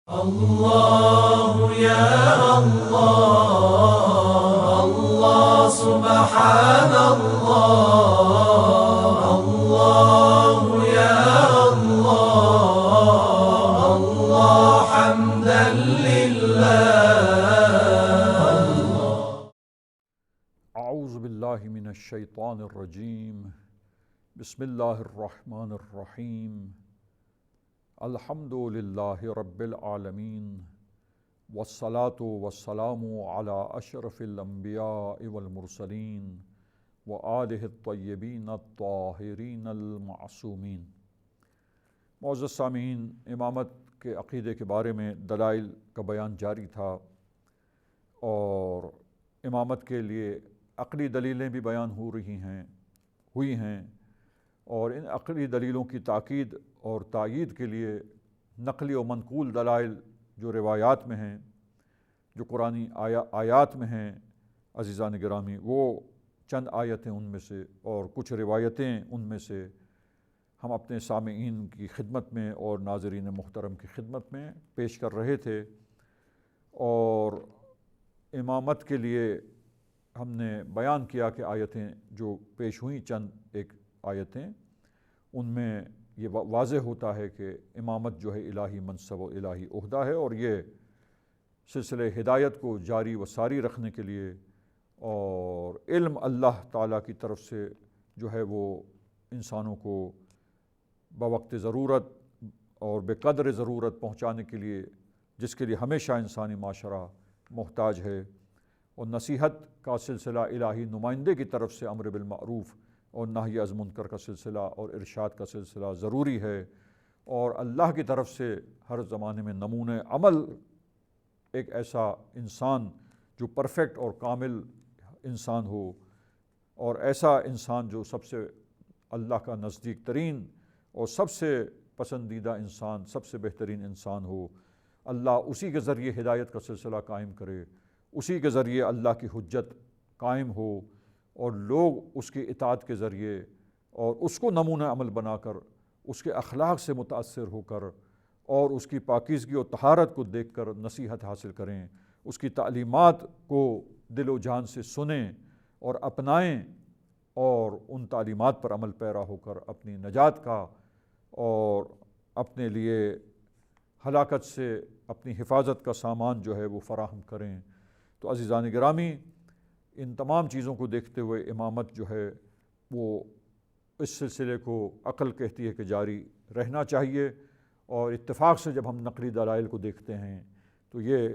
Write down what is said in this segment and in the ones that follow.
الله يا الله الله سبحان الله الله يا الله الله حمدا لله. اعوذ باللہ من الشیطان الرجیم. بسم اللہ الرحمن الرحیم. الحمد للہ رب العالمین والصلاة والسلام علی اشرف الانبیاء والمرسلین وآلہ الطیبین الطاہرین المعصومین. معزز سامعین، امامت کے عقیدے کے بارے میں دلائل کا بیان جاری تھا اور امامت کے لیے عقلی دلیلیں بھی بیان ہوئی ہیں اور ان عقلی دلیلوں کی تاکید اور تائید کے لیے نقلی و منقول دلائل جو روایات میں ہیں، جو قرآنی آیات میں ہیں، عزیزان گرامی، وہ چند آیتیں ان میں سے اور کچھ روایتیں ان میں سے ہم اپنے سامعین کی خدمت میں اور ناظرین محترم کی خدمت میں پیش کر رہے تھے. اور امامت کے لیے ہم نے بیان کیا کہ آیتیں جو پیش ہوئیں، چند ایک آیتیں، ان میں یہ واضح ہوتا ہے کہ امامت جو ہے الہی منصب و الہی عہدہ ہے، اور یہ سلسلہ ہدایت کو جاری و ساری رکھنے کے لیے اور علم اللہ تعالیٰ کی طرف سے جو ہے وہ انسانوں کو بوقت ضرورت اور بے قدر ضرورت پہنچانے کے لیے، جس کے لیے ہمیشہ انسانی معاشرہ محتاج ہے. اور نصیحت کا سلسلہ الہی نمائندے کی طرف سے امر بالمعروف اور نہی از منکر کا سلسلہ اور ارشاد کا سلسلہ ضروری ہے، اور اللہ کی طرف سے ہر زمانے میں نمونہ عمل ایک ایسا انسان جو پرفیکٹ اور کامل انسان ہو، اور ایسا انسان جو سب سے اللہ کا نزدیک ترین اور سب سے پسندیدہ انسان، سب سے بہترین انسان ہو. اللہ اسی کے ذریعے ہدایت کا سلسلہ قائم کرے، اسی کے ذریعے اللہ کی حجت قائم ہو، اور لوگ اس کی اطاعت کے ذریعے اور اس کو نمونہ عمل بنا کر، اس کے اخلاق سے متاثر ہو کر اور اس کی پاکیزگی و طہارت کو دیکھ کر نصیحت حاصل کریں، اس کی تعلیمات کو دل و جان سے سنیں اور اپنائیں، اور ان تعلیمات پر عمل پیرا ہو کر اپنی نجات کا اور اپنے لیے ہلاکت سے اپنی حفاظت کا سامان جو ہے وہ فراہم کریں. تو عزیزان گرامی، ان تمام چیزوں کو دیکھتے ہوئے امامت جو ہے وہ اس سلسلے کو عقل کہتی ہے کہ جاری رہنا چاہیے. اور اتفاق سے جب ہم نقلی دلائل کو دیکھتے ہیں تو یہ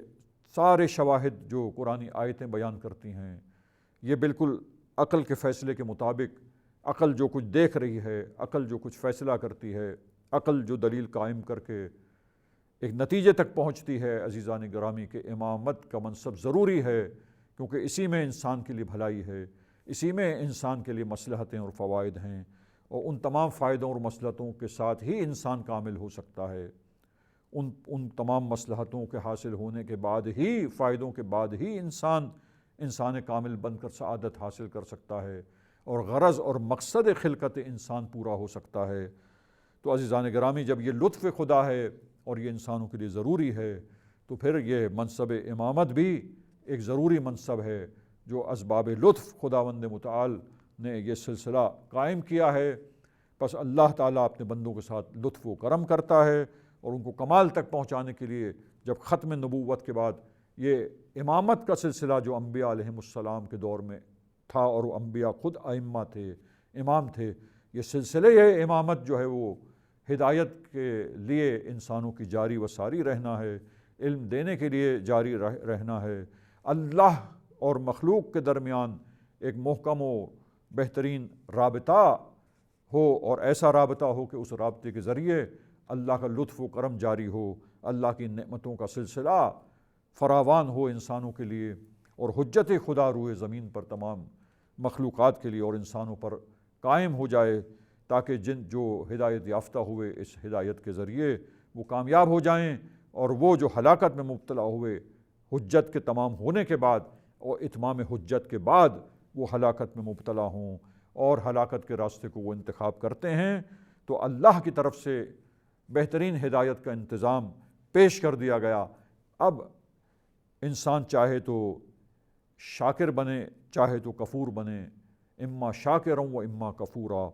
سارے شواہد جو قرآنی آیتیں بیان کرتی ہیں، یہ بالکل عقل کے فیصلے کے مطابق، عقل جو کچھ دیکھ رہی ہے، عقل جو کچھ فیصلہ کرتی ہے، عقل جو دلیل قائم کر کے ایک نتیجے تک پہنچتی ہے، عزیزان گرامی، کہ امامت کا منصب ضروری ہے، کیونکہ اسی میں انسان کے لیے بھلائی ہے، اسی میں انسان کے لیے مصلحتیں اور فوائد ہیں، اور ان تمام فائدوں اور مصلحتوں کے ساتھ ہی انسان کامل ہو سکتا ہے. ان تمام مصلحتوں کے حاصل ہونے کے بعد ہی، فائدوں کے بعد ہی انسان کامل بن کر سعادت حاصل کر سکتا ہے، اور غرض اور مقصد خلقت انسان پورا ہو سکتا ہے. تو عزیزان گرامی، جب یہ لطف خدا ہے اور یہ انسانوں کے لیے ضروری ہے، تو پھر یہ منصب امامت بھی ایک ضروری منصب ہے، جو اسباب لطف خداوند متعال نے یہ سلسلہ قائم کیا ہے. پس اللہ تعالیٰ اپنے بندوں کے ساتھ لطف و کرم کرتا ہے، اور ان کو کمال تک پہنچانے کے لیے جب ختم نبوت کے بعد یہ امامت کا سلسلہ جو انبیاء علیہم السلام کے دور میں تھا، اور وہ انبیاء خود ائمہ تھے، امام تھے، یہ سلسلہ امامت جو ہے وہ ہدایت کے لیے انسانوں کی جاری و ساری رہنا ہے، علم دینے کے لیے جاری رہنا ہے، اللہ اور مخلوق کے درمیان ایک محکم و بہترین رابطہ ہو، اور ایسا رابطہ ہو کہ اس رابطے کے ذریعے اللہ کا لطف و کرم جاری ہو، اللہ کی نعمتوں کا سلسلہ فراوان ہو انسانوں کے لیے، اور حجت خدا روئے زمین پر تمام مخلوقات کے لیے اور انسانوں پر قائم ہو جائے، تاکہ جو ہدایت یافتہ ہوئے اس ہدایت کے ذریعے وہ کامیاب ہو جائیں، اور وہ جو ہلاکت میں مبتلا ہوئے حجت کے تمام ہونے کے بعد اور اتمام حجت کے بعد وہ ہلاکت میں مبتلا ہوں اور ہلاکت کے راستے کو وہ انتخاب کرتے ہیں، تو اللہ کی طرف سے بہترین ہدایت کا انتظام پیش کر دیا گیا۔ اب انسان چاہے تو شاکر بنے چاہے تو کفور بنے، اما شاکرا و اما کفورا۔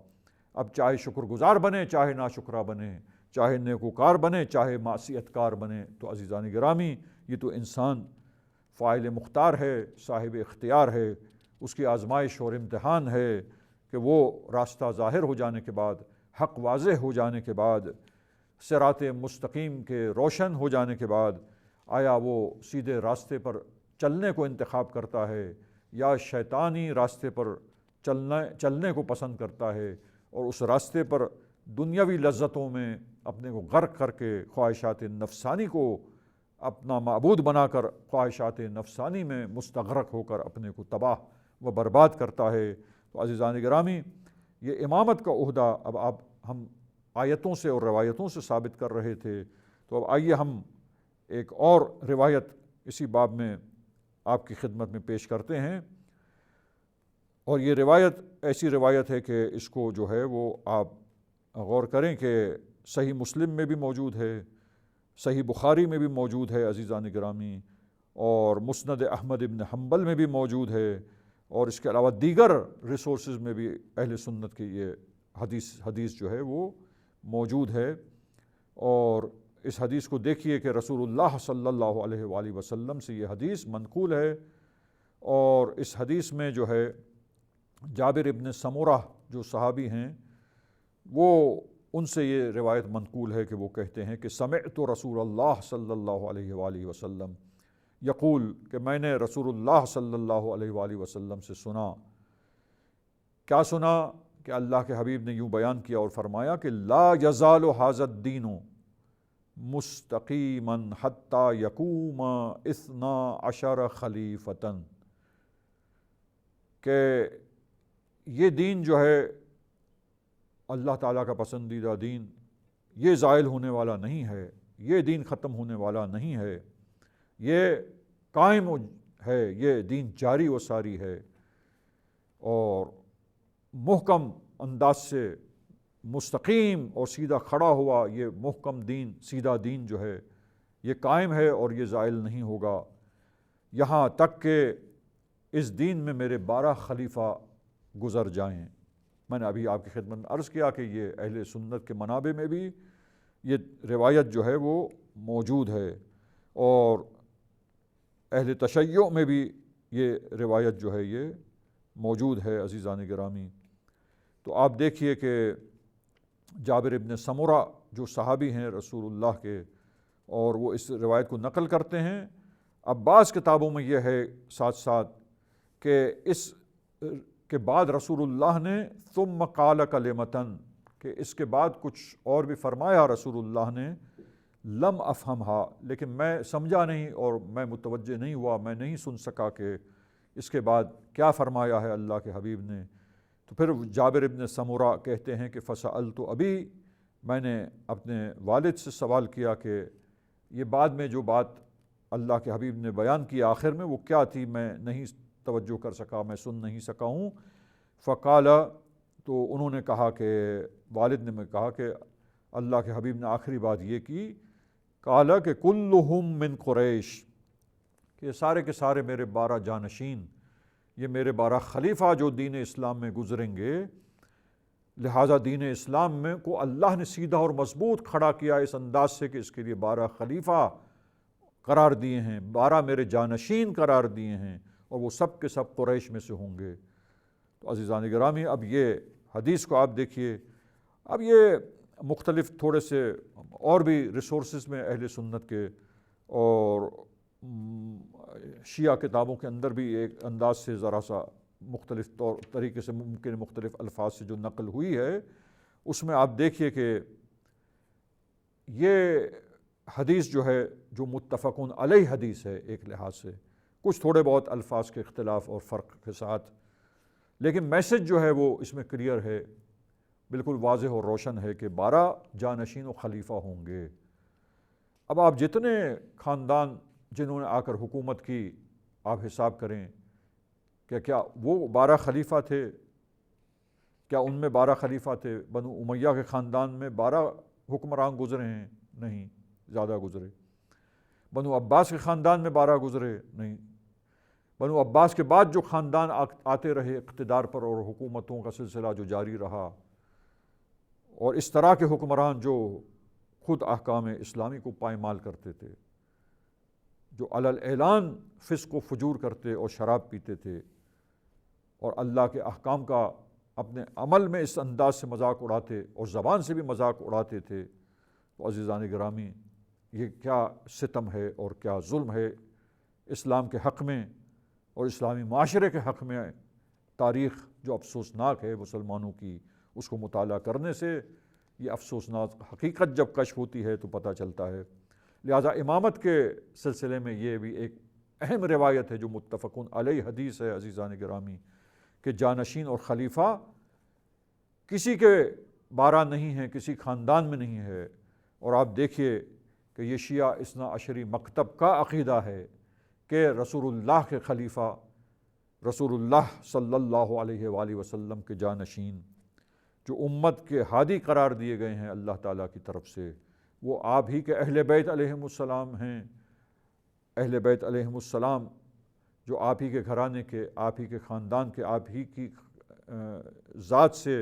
اب چاہے شکر گزار بنے چاہے ناشکرا بنے، چاہے نیکوکار بنے چاہے معصیت کار بنے۔ تو عزیزان گرامی، یہ تو انسان فاعل مختار ہے، صاحب اختیار ہے، اس کی آزمائش اور امتحان ہے کہ وہ راستہ ظاہر ہو جانے کے بعد، حق واضح ہو جانے کے بعد، صراط مستقیم کے روشن ہو جانے کے بعد، آیا وہ سیدھے راستے پر چلنے کو انتخاب کرتا ہے یا شیطانی راستے پر چلنے کو پسند کرتا ہے، اور اس راستے پر دنیاوی لذتوں میں اپنے کو غرق کر کے خواہشات نفسانی کو اپنا معبود بنا کر خواہشات نفسانی میں مستغرق ہو کر اپنے کو تباہ و برباد کرتا ہے۔ تو عزیزان گرامی، یہ امامت کا عہدہ اب ہم آیتوں سے اور روایتوں سے ثابت کر رہے تھے، تو اب آئیے ہم ایک اور روایت اسی باب میں آپ کی خدمت میں پیش کرتے ہیں۔ اور یہ روایت ایسی روایت ہے کہ اس کو جو ہے وہ آپ غور کریں کہ صحیح مسلم میں بھی موجود ہے، صحیح بخاری میں بھی موجود ہے عزیزان گرامی، اور مسند احمد ابن حنبل میں بھی موجود ہے، اور اس کے علاوہ دیگر ریسورسز میں بھی اہل سنت کی یہ حدیث جو ہے وہ موجود ہے۔ اور اس حدیث کو دیکھیے کہ رسول اللہ صلی اللہ علیہ وآلہ وسلم سے یہ حدیث منقول ہے، اور اس حدیث میں جو ہے جابر ابن سمرہ جو صحابی ہیں، وہ ان سے یہ روایت منقول ہے کہ وہ کہتے ہیں کہ سمعت رسول اللہ صلی اللہ علیہ وآلہ وسلم یقول، کہ میں نے رسول اللہ صلی اللہ علیہ وآلہ وسلم سے سنا۔ کیا سنا؟ کہ اللہ کے حبیب نے یوں بیان کیا اور فرمایا کہ لا یزال ھذا الدین مستقیما حتی یقوم 12 خلیفۃ، کہ یہ دین جو ہے اللہ تعالیٰ کا پسندیدہ دین، یہ زائل ہونے والا نہیں ہے، یہ دین ختم ہونے والا نہیں ہے، یہ قائم ہے، یہ دین جاری و ساری ہے، اور محکم انداز سے مستقیم اور سیدھا کھڑا ہوا یہ محکم دین، سیدھا دین جو ہے یہ قائم ہے اور یہ زائل نہیں ہوگا، یہاں تک کہ اس دین میں میرے 12 خلیفہ گزر جائیں۔ میں نے ابھی آپ کی خدمت میں عرض کیا کہ یہ اہل سنت کے منابع میں بھی یہ روایت جو ہے وہ موجود ہے، اور اہل تشیع میں بھی یہ روایت جو ہے یہ موجود ہے عزیزان گرامی۔ تو آپ دیکھیے کہ جابر ابن سمرہ جو صحابی ہیں رسول اللہ کے، اور وہ اس روایت کو نقل کرتے ہیں۔ اب بعض کتابوں میں یہ ہے ساتھ ساتھ کہ اس کے بعد رسول اللہ نے ثم قال کلمتن، کہ اس کے بعد کچھ اور بھی فرمایا رسول اللہ نے، لم افہمہا، لیکن میں سمجھا نہیں اور میں متوجہ نہیں ہوا، میں نہیں سن سکا کہ اس کے بعد کیا فرمایا ہے اللہ کے حبیب نے۔ تو پھر جابر ابن سمرہ کہتے ہیں کہ فسألت ابی، میں نے اپنے والد سے سوال کیا کہ یہ بعد میں جو بات اللہ کے حبیب نے بیان کی آخر میں وہ کیا تھی، میں نہیں توجہ کر سکا، میں سن نہیں سکا ہوں۔ فقال، تو انہوں نے کہا کہ والد نے کہا کہ اللہ کے حبیب نے آخری بات یہ کی، قال کہ کلہم من قریش، کہ سارے کے سارے میرے 12 جانشین، یہ میرے 12 خلیفہ جو دین اسلام میں گزریں گے، لہٰذا دین اسلام میں کو اللہ نے سیدھا اور مضبوط کھڑا کیا اس انداز سے کہ اس کے لیے 12 خلیفہ قرار دیے ہیں، 12 میرے جانشین قرار دیے ہیں، اور وہ سب کے سب قریش میں سے ہوں گے۔ تو عزیزان گرامی، اب یہ حدیث کو آپ دیکھیے، اب یہ مختلف تھوڑے سے اور بھی ریسورسز میں اہل سنت کے اور شیعہ کتابوں کے اندر بھی ایک انداز سے ذرا سا مختلف طریقے سے ممکن مختلف الفاظ سے جو نقل ہوئی ہے، اس میں آپ دیکھیے کہ یہ حدیث جو ہے جو متفقون علیہ حدیث ہے ایک لحاظ سے، کچھ تھوڑے بہت الفاظ کے اختلاف اور فرق کے ساتھ، لیکن میسج جو ہے وہ اس میں کلیئر ہے، بالکل واضح اور روشن ہے کہ 12 جانشین و خلیفہ ہوں گے۔ اب آپ جتنے خاندان جنہوں نے آ کر حکومت کی، آپ حساب کریں کہ کیا وہ 12 خلیفہ تھے، کیا ان میں 12 خلیفہ تھے؟ بنو امیہ کے خاندان میں 12 حکمران گزرے ہیں؟ نہیں، زیادہ گزرے۔ بنو عباس کے خاندان میں 12 گزرے نہیں، بنو عباس کے بعد جو خاندان آتے رہے اقتدار پر اور حکومتوں کا سلسلہ جو جاری رہا، اور اس طرح کے حکمران جو خود احکام اسلامی کو پائمال کرتے تھے، جو علی الاعلان فسق و فجور کرتے اور شراب پیتے تھے اور اللہ کے احکام کا اپنے عمل میں اس انداز سے مذاق اڑاتے اور زبان سے بھی مذاق اڑاتے تھے، تو عزیزان گرامی یہ کیا ستم ہے اور کیا ظلم ہے اسلام کے حق میں اور اسلامی معاشرے کے حق میں۔ تاریخ جو افسوسناک ہے مسلمانوں کی، اس کو مطالعہ کرنے سے یہ افسوسناک حقیقت جب کشف ہوتی ہے تو پتہ چلتا ہے۔ لہٰذا امامت کے سلسلے میں یہ بھی ایک اہم روایت ہے جو متفق علیہ حدیث ہے عزیزان گرامی، کہ جانشین اور خلیفہ کسی کے 12 نہیں ہیں، کسی خاندان میں نہیں ہے۔ اور آپ دیکھیے کہ یہ شیعہ اثنا عشری مکتب کا عقیدہ ہے کہ رسول اللہ کے خلیفہ، رسول اللہ صلی اللہ علیہ وآلہ وسلم کے جانشین جو امت کے ہادی قرار دیے گئے ہیں اللہ تعالیٰ کی طرف سے، وہ آپ ہی کے اہل بیت علیہم السلام ہیں۔ اہل بیت علیہم السلام جو آپ ہی کے گھرانے کے، آپ ہی کے خاندان کے، آپ ہی کی ذات سے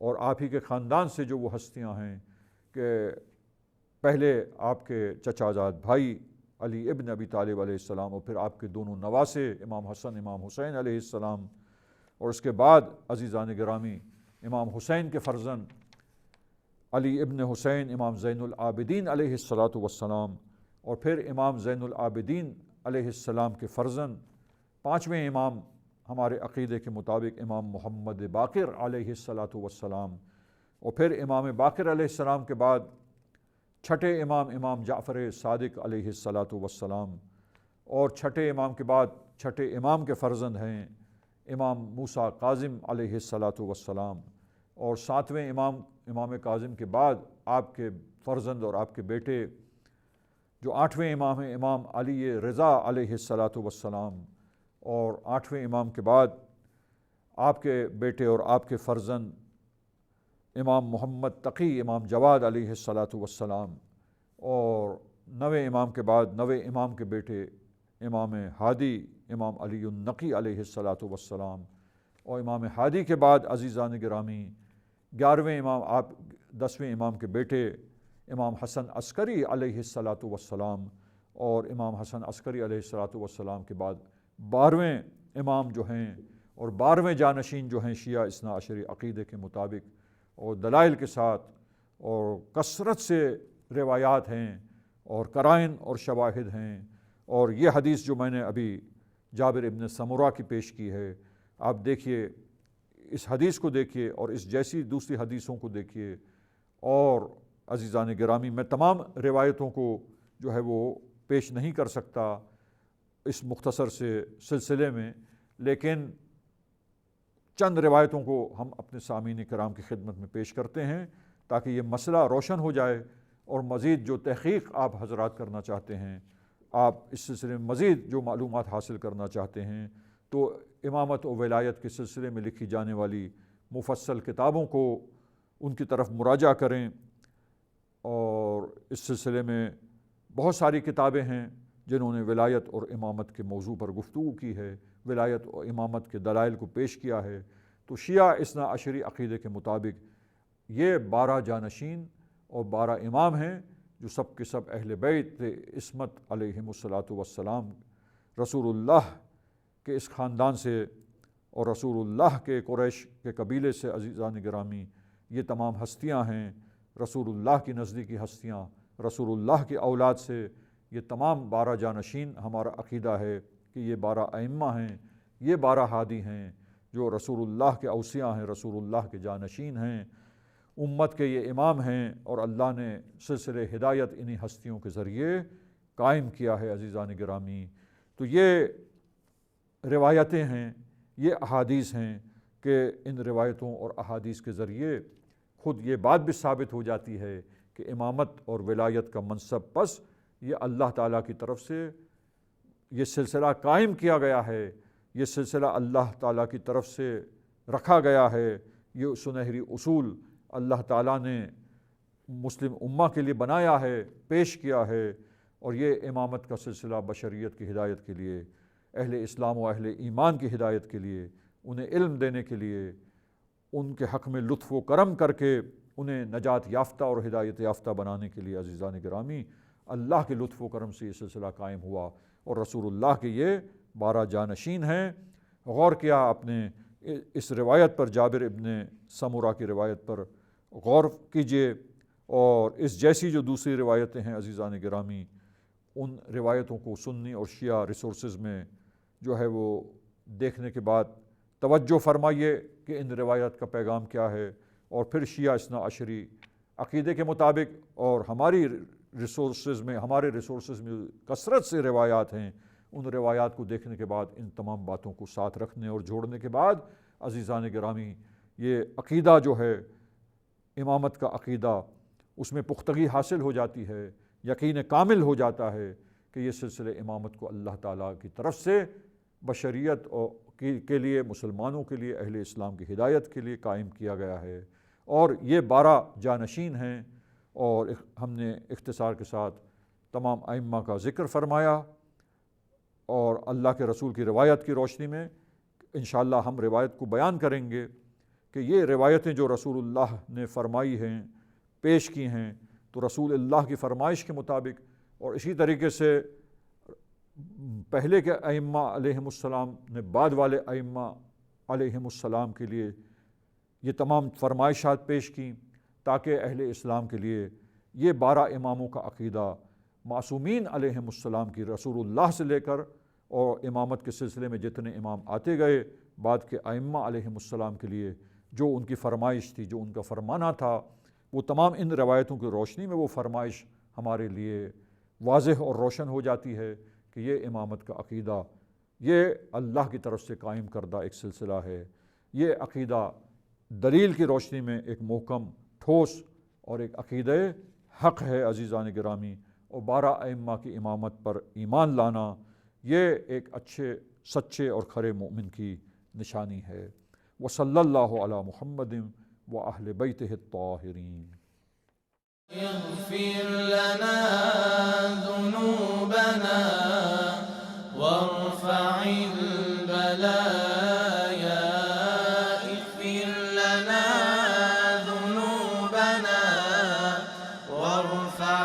اور آپ ہی کے خاندان سے جو وہ ہستیاں ہیں کہ پہلے آپ کے چچا زاد بھائی علی ابن ابی طالب علیہ السلام، اور پھر آپ کے دونوں نواسے امام حسن امام حسین علیہ السلام، اور اس کے بعد عزیزان گرامی امام حسین کے فرزند علی ابن حسین امام زین العابدین علیہ السلام، اور پھر امام زین العابدین علیہ السلام کے فرزند 5ویں امام ہمارے عقیدے کے مطابق امام محمد باقر علیہ السلام، اور پھر امام باقر علیہ السلام کے بعد 6ٹھے امام امام جعفر صادق علیہ السلام، اور 6ٹھے امام کے بعد 6ٹھے امام کے فرزند ہیں امام موسیٰ کاظم علیہ السلام، اور 7ویں امام کاظم کے بعد آپ کے فرزند اور آپ کے بیٹے جو 8ویں امام ہیں امام علی رضا علیہ السلام، اور 8ویں امام کے بعد آپ کے بیٹے اور آپ کے فرزند امام محمد تقی امام جواد علیہ السلام، اور 9ویں امام کے بعد 9ویں امام کے بیٹے امام ہادی امام علی النقی علیہ السلام، اور امام ہادی کے بعد عزیزان گرامی 11ویں امام آپ 10ویں امام کے بیٹے امام حسن عسکری علیہ السلام، اور امام حسن عسکری علیہ السلام کے بعد 12ویں امام جو ہیں اور 12ویں جانشین جو ہیں شیعہ اثنا عشری عقیدے کے مطابق اور دلائل کے ساتھ اور کثرت سے روایات ہیں اور قرائن اور شواہد ہیں۔ اور یہ حدیث جو میں نے ابھی جابر ابن سمرہ کی پیش کی ہے، آپ دیکھیے اس حدیث کو دیکھیے اور اس جیسی دوسری حدیثوں کو دیکھیے، اور عزیزان گرامی میں تمام روایتوں کو جو ہے وہ پیش نہیں کر سکتا اس مختصر سے سلسلے میں، لیکن چند روایتوں کو ہم اپنے سامعین کرام کی خدمت میں پیش کرتے ہیں تاکہ یہ مسئلہ روشن ہو جائے، اور مزید جو تحقیق آپ حضرات کرنا چاہتے ہیں، آپ اس سلسلے میں مزید جو معلومات حاصل کرنا چاہتے ہیں تو امامت و ولایت کے سلسلے میں لکھی جانے والی مفصل کتابوں کو ان کی طرف مراجعہ کریں۔ اور اس سلسلے میں بہت ساری کتابیں ہیں جنہوں نے ولایت اور امامت کے موضوع پر گفتگو کی ہے، ولایت اور امامت کے دلائل کو پیش کیا ہے۔ تو شیعہ اثنا عشری عقیدے کے مطابق یہ 12 جانشین اور 12 امام ہیں جو سب کے سب اہل بیت عصمت علیہم السلام، رسول اللہ کے اس خاندان سے اور رسول اللہ کے قریش کے قبیلے سے عزیزان گرامی یہ تمام ہستیاں ہیں، رسول اللہ کی نزدیکی ہستیاں، رسول اللہ کی اولاد سے یہ تمام 12 جانشین۔ ہمارا عقیدہ ہے کہ یہ 12 ائمہ ہیں، یہ 12 ہادی ہیں جو رسول اللہ کے اوصیاء ہیں، رسول اللہ کے جانشین ہیں، امت کے یہ امام ہیں، اور اللہ نے سلسلہ ہدایت انہی ہستیوں کے ذریعے قائم کیا ہے عزیزان گرامی۔ تو یہ روایتیں ہیں، یہ احادیث ہیں کہ ان روایتوں اور احادیث کے ذریعے خود یہ بات بھی ثابت ہو جاتی ہے کہ امامت اور ولایت کا منصب پس یہ اللہ تعالیٰ کی طرف سے یہ سلسلہ قائم کیا گیا ہے، یہ سلسلہ اللہ تعالیٰ کی طرف سے رکھا گیا ہے، یہ سنہری اصول اللہ تعالیٰ نے مسلم امہ کے لیے بنایا ہے، پیش کیا ہے، اور یہ امامت کا سلسلہ بشریت کی ہدایت کے لیے، اہل اسلام و اہل ایمان کی ہدایت کے لیے، انہیں علم دینے کے لیے، ان کے حق میں لطف و کرم کر کے انہیں نجات یافتہ اور ہدایت یافتہ بنانے کے لیے عزیزان گرامی اللہ کے لطف و کرم سے یہ سلسلہ قائم ہوا، اور رسول اللہ کے یہ 12 جانشین ہیں۔ غور کیا آپ نے اس روایت پر، جابر ابن سمرہ کی روایت پر غور کیجئے، اور اس جیسی جو دوسری روایتیں ہیں عزیزان گرامی، ان روایتوں کو سنی اور شیعہ ریسورسز میں جو ہے وہ دیکھنے کے بعد توجہ فرمائیے کہ ان روایات کا پیغام کیا ہے، اور پھر شیعہ اثنا عشری عقیدے کے مطابق اور ہمارے ریسورسز میں کثرت سے روایات ہیں، ان روایات کو دیکھنے کے بعد ان تمام باتوں کو ساتھ رکھنے اور جوڑنے کے بعد عزیزان گرامی یہ عقیدہ جو ہے امامت کا عقیدہ، اس میں پختگی حاصل ہو جاتی ہے، یقین کامل ہو جاتا ہے کہ یہ سلسلہ امامت کو اللہ تعالیٰ کی طرف سے بشریت کے لیے، مسلمانوں کے لیے، اہل اسلام کی ہدایت کے لیے قائم کیا گیا ہے۔ اور یہ 12 جانشین ہیں، اور ہم نے اختصار کے ساتھ تمام ائمہ کا ذکر فرمایا، اور اللہ کے رسول کی روایت کی روشنی میں انشاءاللہ ہم روایت کو بیان کریں گے کہ یہ روایتیں جو رسول اللہ نے فرمائی ہیں، پیش کی ہیں، تو رسول اللہ کی فرمائش کے مطابق، اور اسی طریقے سے پہلے کے ائمہ علیہم السلام نے بعد والے ائمہ علیہم السلام کے لیے یہ تمام فرمائشات پیش کیں، تاکہ اہل اسلام کے لیے یہ 12 اماموں کا عقیدہ معصومین علیہم السلام کی، رسول اللہ سے لے کر اور امامت کے سلسلے میں جتنے امام آتے گئے بعد کے ائمہ علیہم السلام کے لیے، جو ان کی فرمائش تھی، جو ان کا فرمانا تھا، وہ تمام ان روایتوں کی روشنی میں وہ فرمائش ہمارے لیے واضح اور روشن ہو جاتی ہے کہ یہ امامت کا عقیدہ یہ اللہ کی طرف سے قائم کردہ ایک سلسلہ ہے۔ یہ عقیدہ دلیل کی روشنی میں ایک محکم، ٹھوس اور ایک عقیدہ حق ہے عزیزان گرامی، اور 12 ائمہ کی امامت پر ایمان لانا یہ ایک اچھے، سچے اور کھرے مومن کی نشانی ہے۔ وصلی اللہ علی محمد وأہل بیتہ الطاہرین۔ اغفر لنا ذنوبنا وارفع البلايا، اغفر لنا ذنوبنا وارفع